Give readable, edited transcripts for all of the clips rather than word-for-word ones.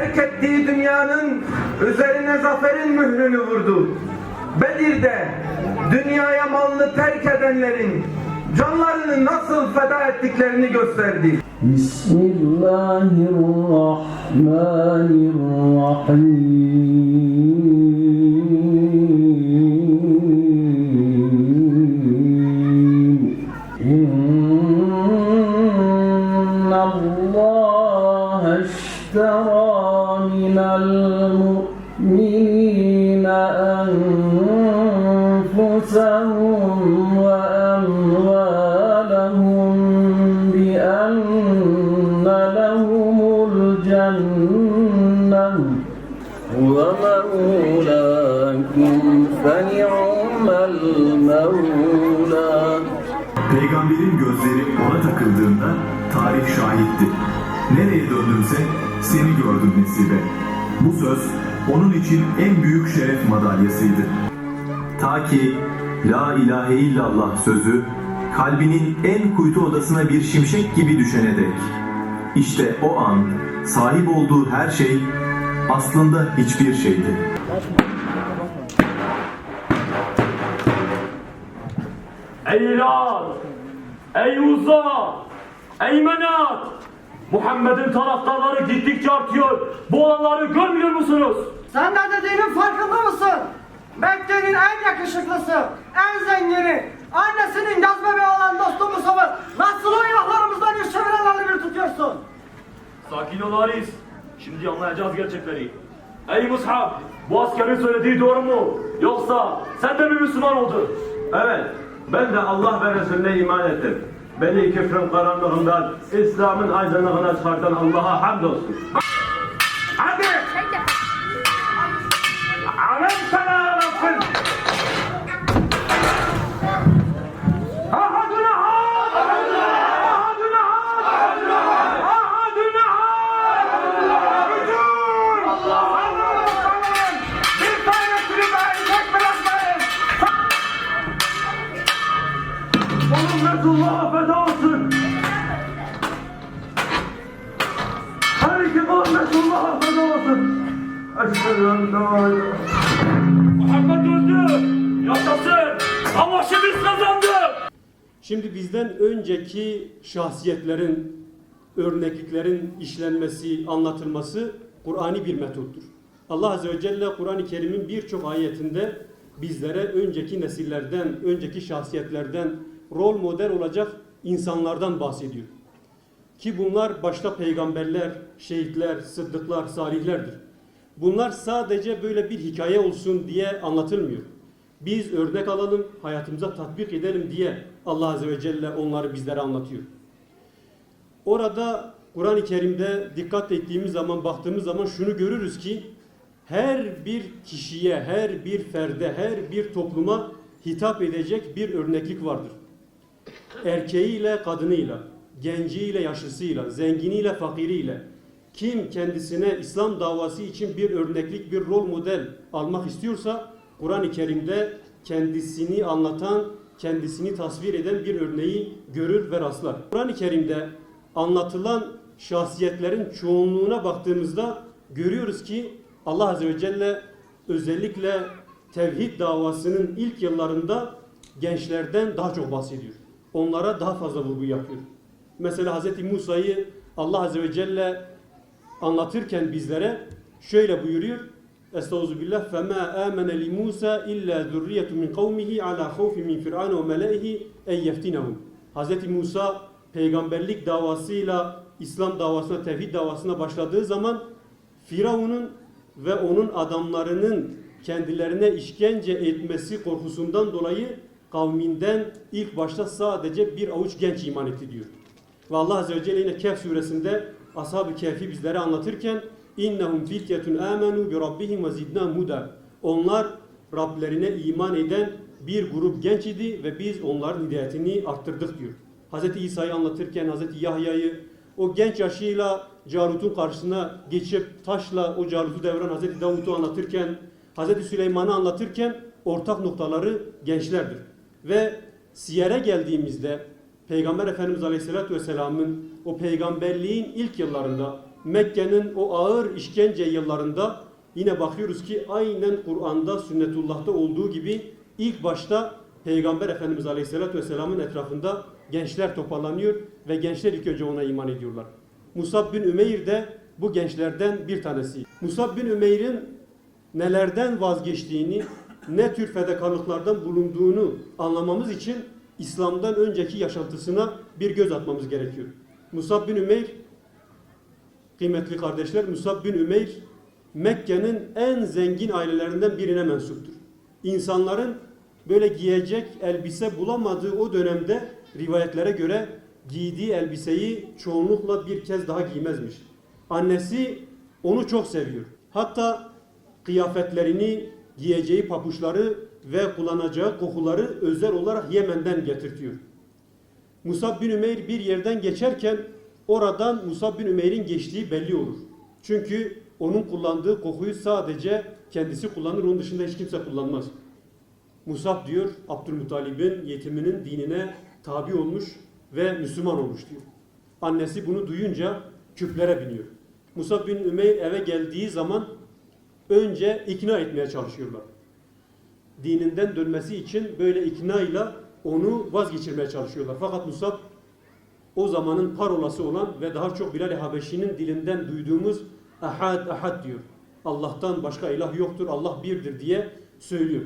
terk ettiği dünyanın üzerine zaferin mührünü vurdu. Bedir'de dünyaya malını terk edenlerin canlarını nasıl feda ettiklerini gösterdi. Bismillahirrahmanirrahim. İnnallâhe işterâ minel mu'minîne enfusahum ve emvâlehum bi enne lehumul cennet ve mevlâkum fe ni'mel mevlâ. Peygamberin gözleri ona takıldığında tarih şahitti. Nereye döndümse seni gördüm nesibe. Bu söz onun için en büyük şeref madalyasıydı. Ta ki La ilahe illallah sözü kalbinin en kuytu odasına bir şimşek gibi düşene dek. İşte o an sahip olduğu her şey aslında hiçbir şeydi. Ey Hilal, ey Uzza, ey Menat! Muhammed'in taraftarları gittikçe artıyor. Bu olanları görmüyor musunuz? Sen de dediğinin farkında mısın? Mekke'nin en yakışıklısı, en zengini, annesinin gaz bebeği olan dostum Musab'ı nasıl o ilahlarımızdan yüz çevirenlerle bir tutuyorsun? Sakin ol Haris. Şimdi anlayacağız gerçekleri. Ey Mus'ab, bu askerin söylediği doğru mu? Yoksa sen de mi Müslüman oldun? Evet, ben de Allah ve Resulüne iman ettim. Beni küfrün karanlığından, İslam'ın aydınlığına çıkartan Allah'a hamdolsun. Hadi! Alem sana arasın! Ahaduna had! Ahaduna had! Ahaduna had! Hücum! Allah'ım! Bir tanesini dahi tek bırakmayın! Onun Resulullah'a feda olsun! Her iki kulun Resulullah'a feda olsun! Eşhedü en la ilahe. Muhammed öldü! Yaşasın! Savaşı biz kazandık! Şimdi bizden önceki şahsiyetlerin, örnekliklerin işlenmesi, anlatılması Kur'ani bir metottur. Allah Azze ve Celle Kur'an-ı Kerim'in birçok ayetinde bizlere önceki nesillerden, önceki şahsiyetlerden, rol model olacak insanlardan bahsediyor. Ki bunlar başta peygamberler, şehitler, sıddıklar, salihlerdir. Bunlar sadece böyle bir hikaye olsun diye anlatılmıyor. Biz örnek alalım, hayatımıza tatbik edelim diye Allah Azze ve Celle onları bizlere anlatıyor. Orada Kur'an-ı Kerim'de dikkat ettiğimiz zaman, baktığımız zaman şunu görürüz ki her bir kişiye, her bir ferde, her bir topluma hitap edecek bir örneklik vardır. Erkeğiyle, kadınıyla, genciyle, yaşlısıyla, zenginiyle, fakiriyle, kim kendisine İslam davası için bir örneklik, bir rol model almak istiyorsa Kur'an-ı Kerim'de kendisini anlatan, kendisini tasvir eden bir örneği görür ve rastlar. Kur'an-ı Kerim'de anlatılan şahsiyetlerin çoğunluğuna baktığımızda görüyoruz ki Allah Azze ve Celle özellikle tevhid davasının ilk yıllarında gençlerden daha çok bahsediyor. Onlara daha fazla vurgu yapıyor. Mesela Hz. Musa'yı Allah Azze ve Celle anlatırken bizlere şöyle buyuruyor. Estağfirullah. فَمَا آمَنَ لِمُوسَى إِلَّا ذُرِّيَّةٌ مِنْ قَوْمِهِ عَلَى خَوْفٍ مِنْ فِرْعَانَ وَمَلَئِهِ اَنْ يَفْتِنَهُمْ. Hz. Musa peygamberlik davasıyla İslam davasına, tevhid davasına başladığı zaman Firavun'un ve onun adamlarının kendilerine işkence etmesi korkusundan dolayı kavminden ilk başta sadece bir avuç genç iman etti diyor. Ve Allah Azze ve Celle yine Kehf suresinde Ashab-ı Kehf'i bizlere anlatırken innehum fityetun amenu bi rabbihim ve zidnahum huda. Onlar Rablerine iman eden bir grup genç idi ve biz onların hidayetini arttırdık diyor. Hz. İsa'yı anlatırken Hz. Yahya'yı o genç yaşıyla Carut'un karşısına geçip taşla o Carut'u deviren Hz. Davut'u anlatırken, Hz. Süleyman'ı anlatırken ortak noktaları gençlerdir. Ve Siyer'e geldiğimizde Peygamber Efendimiz Aleyhisselatü Vesselam'ın o peygamberliğin ilk yıllarında Mekke'nin o ağır işkence yıllarında yine bakıyoruz ki aynen Kur'an'da, sünnetullah'ta olduğu gibi ilk başta Peygamber Efendimiz Aleyhisselatü Vesselam'ın etrafında gençler toparlanıyor ve gençler ilk önce ona iman ediyorlar. Musab bin Ümeyr de bu gençlerden bir tanesi. Musab bin Ümeyr'in nelerden vazgeçtiğini, ne tür fedakarlıklardan bulunduğunu anlamamız için İslam'dan önceki yaşantısına bir göz atmamız gerekiyor. Musab bin Ümeyr, kıymetli kardeşler, Musab bin Ümeyr Mekke'nin en zengin ailelerinden birine mensuptur. İnsanların böyle giyecek elbise bulamadığı o dönemde rivayetlere göre giydiği elbiseyi çoğunlukla bir kez daha giymezmiş. Annesi onu çok seviyor. Hatta kıyafetlerini, giyeceği papuçları ve kullanacağı kokuları özel olarak Yemen'den getirtiyor. Musab bin Ümeyr bir yerden geçerken oradan Musab bin Ümeyr'in geçtiği belli olur. Çünkü onun kullandığı kokuyu sadece kendisi kullanır, onun dışında hiç kimse kullanmaz. Musab diyor, Abdülmuttalib'in yetiminin dinine tabi olmuş ve Müslüman olmuş diyor. Annesi bunu duyunca küplere biniyor. Musab bin Ümeyr eve geldiği zaman önce ikna etmeye çalışıyorlar. Dininden dönmesi için böyle ikna ile onu vazgeçirmeye çalışıyorlar. Fakat Musab o zamanın parolası olan ve daha çok Bilal-i Habeşi'nin dilinden duyduğumuz ahad ahad diyor. Allah'tan başka ilah yoktur, Allah birdir diye söylüyor.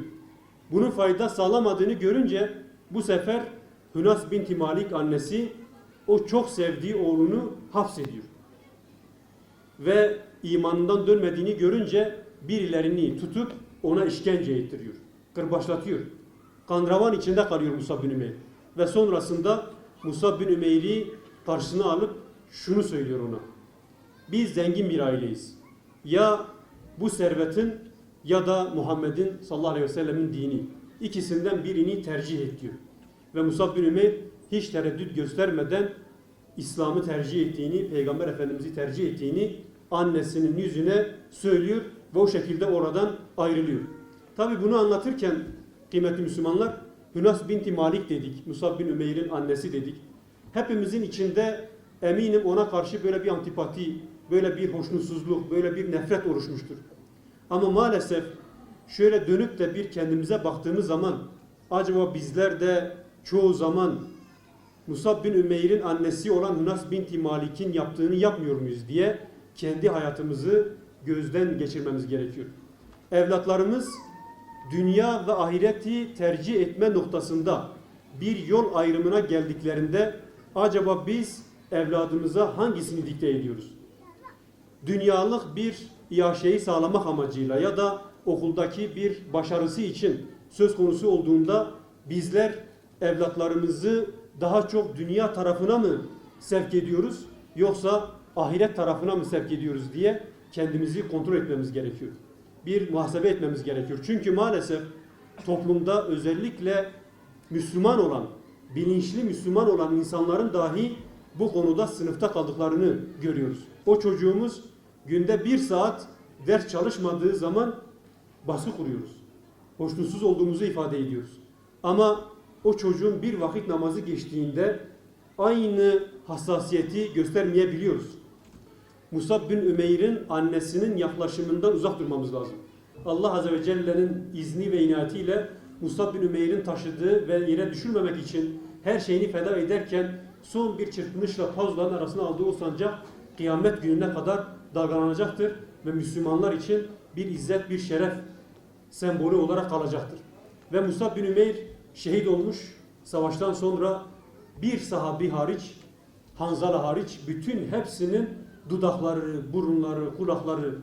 Bunun fayda sağlamadığını görünce bu sefer Hünas binti Malik annesi o çok sevdiği oğlunu hapsediyor. Ve imanından dönmediğini görünce birilerini tutup ona işkence ettiriyor. Kırbaçlatıyor. Kanravan içinde kalıyor Musab bin Ümeyr. Ve sonrasında Musab bin Ümeyr'i karşısına alıp şunu söylüyor ona. Biz zengin bir aileyiz. Ya bu servetin ya da Muhammed'in sallallahu aleyhi ve sellemin dini. İkisinden birini tercih et diyor. Ve Musab bin Ümeyr hiç tereddüt göstermeden İslam'ı tercih ettiğini, Peygamber Efendimiz'i tercih ettiğini annesinin yüzüne söylüyor ve o şekilde oradan ayrılıyor. Tabi bunu anlatırken kıymetli Müslümanlar, Hünas binti Malik dedik, Musab bin Ümeyr'in annesi dedik. Hepimizin içinde eminim ona karşı böyle bir antipati, böyle bir hoşnutsuzluk, böyle bir nefret oluşmuştur. Ama maalesef şöyle dönüp de bir kendimize baktığımız zaman acaba bizler de çoğu zaman Musab bin Ümeyr'in annesi olan Hünas binti Malik'in yaptığını yapmıyor muyuz diye kendi hayatımızı gözden geçirmemiz gerekiyor. Evlatlarımız dünya ve ahireti tercih etme noktasında bir yol ayrımına geldiklerinde acaba biz evladımıza hangisini dikte ediyoruz? Dünyalık bir iaşeyi sağlamak amacıyla ya da okuldaki bir başarısı için söz konusu olduğunda bizler evlatlarımızı daha çok dünya tarafına mı sevk ediyoruz yoksa ahiret tarafına mı sevk ediyoruz diye kendimizi kontrol etmemiz gerekiyor. Bir muhasebe etmemiz gerekiyor. Çünkü maalesef toplumda özellikle Müslüman olan, bilinçli Müslüman olan insanların dahi bu konuda sınıfta kaldıklarını görüyoruz. O çocuğumuz günde 1 saat ders çalışmadığı zaman baskı kuruyoruz. Hoşnutsuz olduğumuzu ifade ediyoruz. Ama o çocuğun bir vakit namazı geçtiğinde aynı hassasiyeti göstermeyebiliyoruz. Musab bin Ümeyr'in annesinin yaklaşımından uzak durmamız lazım. Allah Azze ve Celle'nin izni ve inayetiyle Musab bin Ümeyr'in taşıdığı ve yere düşürmemek için her şeyini feda ederken son bir çırpınışla pazların arasına aldığı o sancak kıyamet gününe kadar dalgalanacaktır ve Müslümanlar için bir izzet, bir şeref sembolü olarak kalacaktır. Ve Musab bin Ümeyr şehit olmuş, savaştan sonra bir sahabi hariç, Hanzala hariç bütün hepsinin dudakları, burunları, kulakları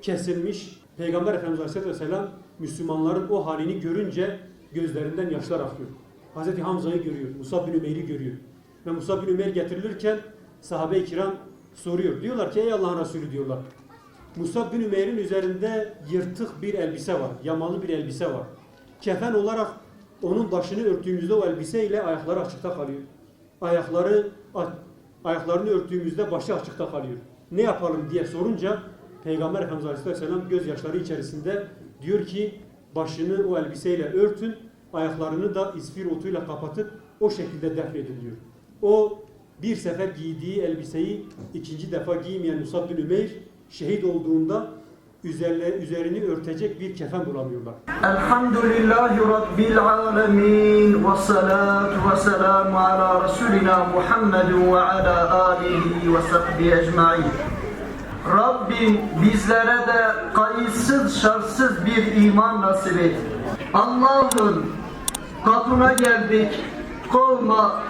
kesilmiş. Peygamber Efendimiz Aleyhisselatü Vesselam Müslümanların o halini görünce gözlerinden yaşlar akıyor. Hazreti Hamza'yı görüyor, Musab bin Ümeyr'i görüyor. Ve Musab bin Ümeyr getirilirken sahabe-i kiram soruyor. Diyorlar ki ey Allah'ın Resulü diyorlar. Musab bin Ümeyr'in üzerinde yırtık bir elbise var, yamalı bir elbise var. Kefen olarak onun başını örttüğümüzde o elbiseyle ayakları açıkta kalıyor. Ayaklarını örttüğümüzde başı açıkta kalıyor. Ne yapalım diye sorunca Peygamber Efendimiz Aleyhisselam gözyaşları içerisinde diyor ki başını o elbiseyle örtün, ayaklarını da isfir otuyla kapatıp o şekilde defnedin diyor. O bir sefer giydiği elbiseyi ikinci defa giymeyen Musab bin Ümeyr şehit olduğunda üzerini örtecek bir kefen bulamıyorlar. Elhamdülillahi Rabbil alemin ve salatu ve selamu ala Resulina Muhammedin ve ala alihi ve sahbihi ecmain. Rabbim bizlere de kayıtsız şartsız bir iman nasip et. Allah'ın katına geldik, kovma.